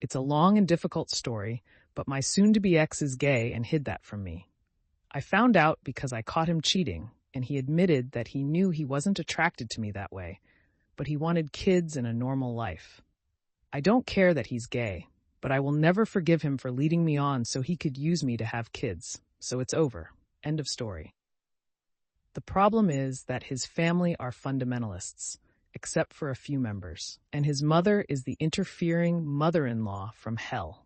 It's a long and difficult story, but my soon-to-be ex is gay and hid that from me. I found out because I caught him cheating, and he admitted that he knew he wasn't attracted to me that way, but he wanted kids and a normal life. I don't care that he's gay, but I will never forgive him for leading me on so he could use me to have kids. So it's over. End of story. The problem is that his family are fundamentalists, except for a few members, and his mother is the interfering mother-in-law from hell.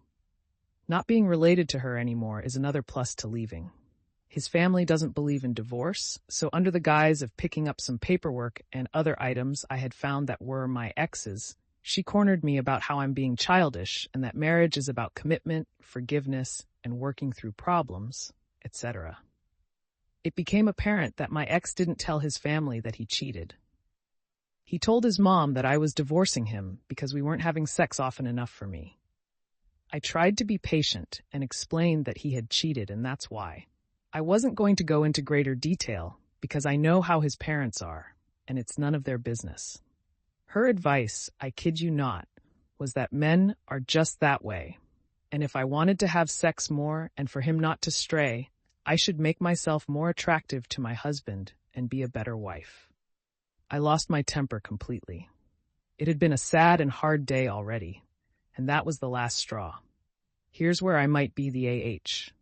Not being related to her anymore is another plus to leaving. His family doesn't believe in divorce, so under the guise of picking up some paperwork and other items I had found that were my ex's, she cornered me about how I'm being childish and that marriage is about commitment, forgiveness, and working through problems, etc. It became apparent that my ex didn't tell his family that he cheated. He told his mom that I was divorcing him because we weren't having sex often enough for me. I tried to be patient and explained that he had cheated, and that's why. I wasn't going to go into greater detail because I know how his parents are, and it's none of their business. Her advice, I kid you not, was that men are just that way, and if I wanted to have sex more and for him not to stray, I should make myself more attractive to my husband and be a better wife. I lost my temper completely. It had been a sad and hard day already, and that was the last straw. Here's where I might be the AH.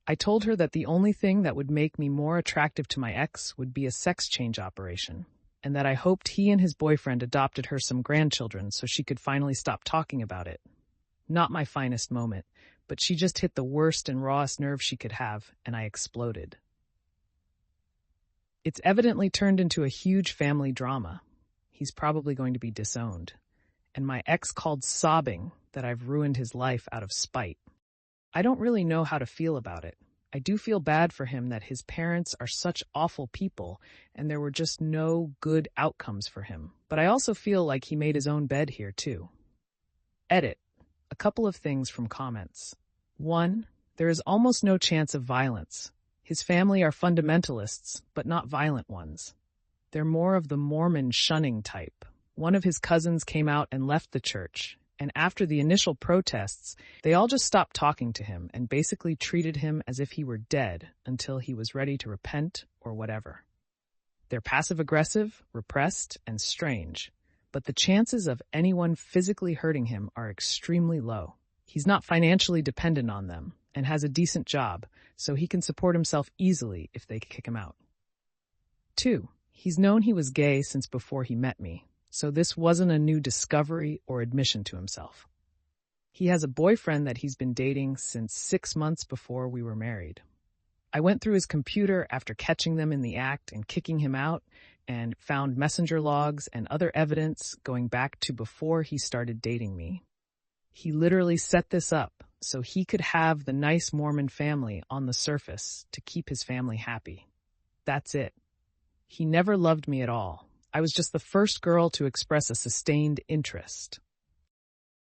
I told her that the only thing that would make me more attractive to my ex would be a sex change operation, and that I hoped he and his boyfriend adopted her some grandchildren so she could finally stop talking about it. Not my finest moment, but she just hit the worst and rawest nerve she could have, and I exploded. It's evidently turned into a huge family drama. He's probably going to be disowned. And my ex called sobbing that I've ruined his life out of spite. I don't really know how to feel about it. I do feel bad for him that his parents are such awful people and there were just no good outcomes for him. But I also feel like he made his own bed here too. Edit. A couple of things from comments. 1. There is almost no chance of violence. His family are fundamentalists, but not violent ones. They're more of the Mormon shunning type. One of his cousins came out and left the church, and after the initial protests, they all just stopped talking to him and basically treated him as if he were dead until he was ready to repent or whatever. They're passive-aggressive, repressed, and strange, but the chances of anyone physically hurting him are extremely low. He's not financially dependent on them and has a decent job, so he can support himself easily if they kick him out. 2. He's known he was gay since before he met me, so this wasn't a new discovery or admission to himself. He has a boyfriend that he's been dating since 6 months before we were married. I went through his computer after catching them in the act and kicking him out and found messenger logs and other evidence going back to before he started dating me. He literally set this up so he could have the nice Mormon family on the surface to keep his family happy. That's it. He never loved me at all. I was just the first girl to express a sustained interest.